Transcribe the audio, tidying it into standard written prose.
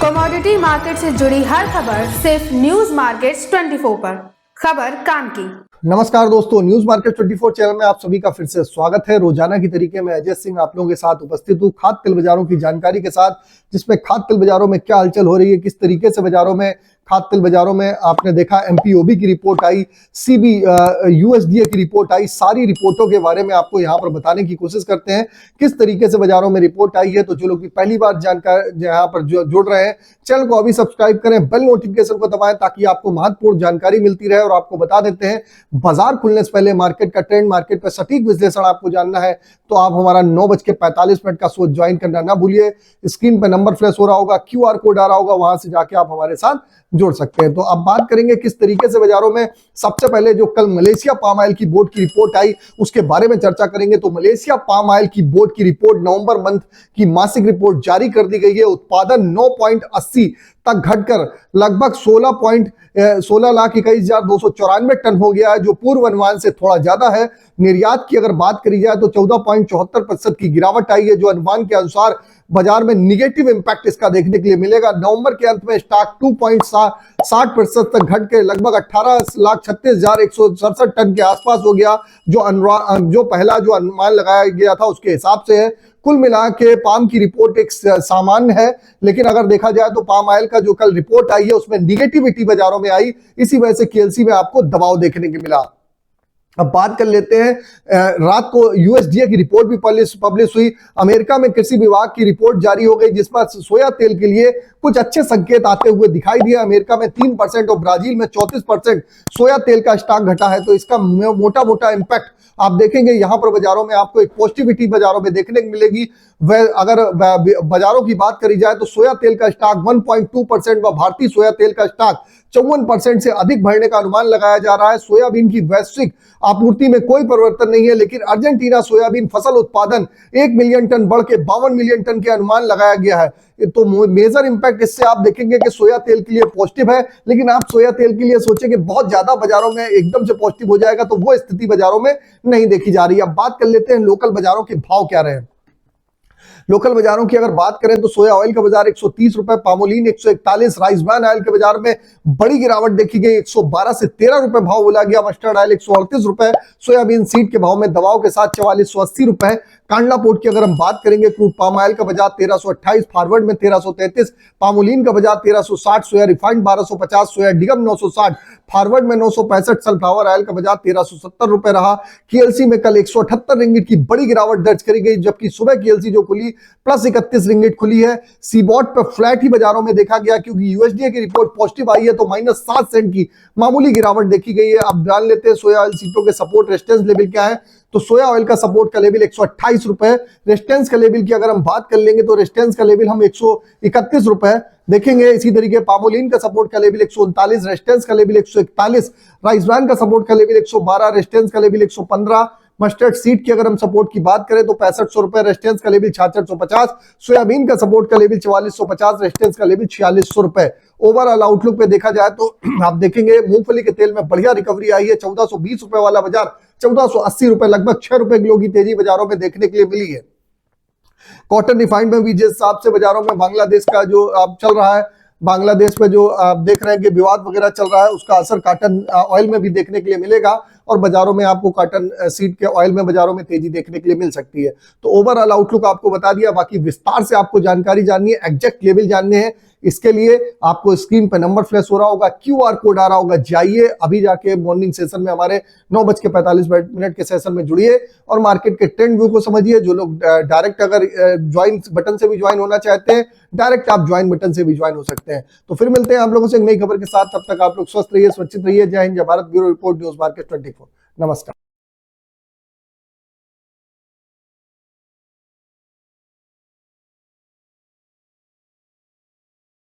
Commodity market से जुड़ी हर खबर सिर्फ न्यूज मार्केट्स 24 पर। खबर काम की। नमस्कार दोस्तों, न्यूज मार्केट 24 चैनल में आप सभी का फिर से स्वागत है। रोजाना की तरीके में अजय सिंह आप लोगों के साथ उपस्थित हूँ खाद्य तेल बाजारों की जानकारी के साथ, जिसमें खाद्य तेल बाजारों में क्या हलचल हो रही है, किस तरीके से बाजारों में खाद्य तेल बाजारों में आपने देखा एमपीओबी की रिपोर्ट आई, सीबी यूएसडीए की रिपोर्ट आई, सारी रिपोर्टों के बारे में आपको यहाँ पर बताने की कोशिश करते हैं किस तरीके से बाजारों में रिपोर्ट आई है। तो जो लोग भी पहली बार जानकारी यहाँ पर जुड़ रहे हैं, चैनल को अभी सब्सक्राइब करें, बेल नोटिफिकेशन को दबाएं ताकि आपको महत्वपूर्ण जानकारी मिलती रहे। और आपको बता देते हैं, बाजार खुलने से पहले मार्केट का ट्रेंड, मार्केट का सटीक विश्लेषण आपको जानना है तो आप हमारा 9:45 का शो ज्वाइन करना ना भूलिए। स्क्रीन पर नंबर फ्लैश हो रहा होगा, क्यूआर कोड आ रहा होगा, वहां से जाके आप हमारे साथ जोड़ सकते हैं। तो अब बात करेंगे किस तरीके से बाजारों में। सबसे पहले जो कल मलेशिया पाम ऑयल की बोर्ड की रिपोर्ट आई उसके बारे में चर्चा करेंगे। तो मलेशिया पाम ऑयल की बोर्ड की रिपोर्ट नवंबर मंथ की मासिक रिपोर्ट जारी कर दी गई है। उत्पादन 9.80 तक घटकर लगभग 16,21,294 टन हो गया है, जो पूर्व अनुमान से थोड़ा ज्यादा है। निर्यात की अगर बात करी जाए तो 14.74% की गिरावट आई है, जो अनुमान के अनुसार बाजार में निगेटिव इंपैक्ट इसका देखने के लिए मिलेगा। नवंबर के अंत में स्टॉक 2.60% तक घट के लगभग 18,36,167 टन के आसपास हो गया, जो पहला जो अनुमान लगाया गया था उसके हिसाब से है। कुल मिला के पाम की रिपोर्ट एक सामान्य है, लेकिन अगर देखा जाए तो पाम ऑयल का जो कल रिपोर्ट आई है उसमें निगेटिविटी बाजारों में आई, इसी वजह से केएलसी में आपको दबाव देखने को मिला। अब बात कर लेते हैं, रात को यूएसडीए की रिपोर्ट भी पब्लिश हुई। अमेरिका में कृषि विभाग की रिपोर्ट जारी हो गई, जिसमें सोया तेल के लिए कुछ अच्छे संकेत आते हुए दिखाई दिए। अमेरिका में 3% और ब्राजील में 34% सोया तेल का स्टॉक घटा है। तो इसका मोटा मोटा इंपैक्ट आप देखेंगे यहाँ पर बाजारों में आपको एक पॉजिटिविटी बाजारों में देखने को मिलेगी। वह अगर बाजारों की बात करी जाए तो सोया तेल का स्टॉक 1.2% व भारतीय सोया तेल का स्टॉक 54% से अधिक बढ़ने का अनुमान लगाया जा रहा है। सोयाबीन की वैश्विक आपूर्ति में कोई परिवर्तन नहीं है, लेकिन अर्जेंटीना सोयाबीन फसल उत्पादन 1 मिलियन टन बढ़ के 52 मिलियन टन के अनुमान लगाया गया है। तो मेजर इंपैक्ट इससे आप देखेंगे कि सोया तेल के लिए पॉजिटिव है, लेकिन आप सोया तेल के लिए सोचेंगे बहुत ज्यादा बाजारों में एकदम से पॉजिटिव हो जाएगा, तो वो स्थिति बाजारों में नहीं देखी जा रही है। अब बात कर लेते हैं लोकल बाजारों के भाव क्या रहे। लोकल बाजारों की अगर बात करें तो सोया ऑयल का बाजार 130 रुपए, पामोलिन 141, राइस ब्रान ऑयल के बाजार में बड़ी गिरावट देखी गई, 112 से 13 रुपए भाव बोला गया। मस्टर्ड ऑयल 138 रुपए, सोयाबीन सीड के भाव में दबाव के साथ 4480 रुपए। कांडला पोर्ट की अगर हम बात करेंगे, क्रूड पाम ऑयल का बाजार 1328, फॉरवर्ड में 1333, पामोलिन का बाजार 1360, सोया रिफाइंड 1250, सोया डिगम 960, फॉरवर्ड में 965, सनफ्लावर ऑयल का बाजार 1370 रुपए रहा। केएलसी में कल 178 रिंगिट की बड़ी गिरावट दर्ज करी गई, जबकि सुबह केएलसी जो खुली प्लस 31 रिंगिट खुली है। सीबॉट पर फ्लैट ही बाजारों में देखा गया, क्योंकि यूएसडीए की रिपोर्ट पॉजिटिव आई है तो -7 सेंट की मामूली गिरावट देखी गई है। अब जान लेते हैं सोया ऑयल सीटों के सपोर्ट रेजिस्टेंस लेवल क्या है। तो सोया ऑयल का सपोर्ट का लेवल 128 रुपए, रेजिस्टेंस का लेवल की अगर हम बात कर लेंगे तो रेजिस्टेंस का लेवल हम 131 रुपए देखेंगे। इसी तरीके पामोलिन का सपोर्ट का लेवल 139, रेजिस्टेंस का लेवल 141, राइस ब्रान का सपोर्ट का लेवल 112, रेजिस्टेंस का लेवल 115। मस्टर्ड सीड की अगर हम सपोर्ट की बात करें तो 6500 रुपए, रेजिस्टेंस का लेवल 6650, सोयाबीन का सपोर्ट का लेवल 4450, रेजिस्टेंस का लेवल 4600 रुपए। ओवरऑल आउटलुक पे देखा जाए तो आप देखेंगे मूंगफली के तेल में बढ़िया रिकवरी आई है। 1420 रुपए वाला बाजार 1480 रुपए, लगभग 6 रुपए किलो की तेजी बाजारों में देखने के लिए मिली है। कॉटन रिफाइंड में भी जिस हिसाब से बाजारों में बांग्लादेश का जो अब चल रहा है, बांग्लादेश में जो आप देख रहे हैं कि विवाद वगैरह चल रहा है, उसका असर कॉटन ऑयल में भी देखने के लिए मिलेगा और बाजारों में आपको कॉटन सीड के ऑयल में बाजारों में तेजी देखने के लिए मिल सकती है। तो ओवरऑल आउटलुक आपको बता दिया, बाकी विस्तार से आपको जानकारी जाननी है, एग्जैक्ट लेवल जानने हैं, इसके लिए आपको स्क्रीन पर नंबर फ्लैश हो रहा होगा, क्यूआर कोड आ रहा होगा, जाइए अभी जाके मॉर्निंग सेशन में हमारे 9:45 के सेशन में जुड़िए और मार्केट के ट्रेंड व्यू को समझिए। जो लोग डायरेक्ट अगर ज्वाइन बटन से भी ज्वाइन होना चाहते हैं, डायरेक्ट आप ज्वाइन बटन से भी ज्वाइन हो सकते हैं। तो फिर मिलते हैं आप लोगों से एक नई खबर के साथ, तब तक आप लोग स्वस्थ रहिए, सुरक्षित रहिए। जय हिंद, जय Bharat. Bureau report, news market 24। नमस्कार।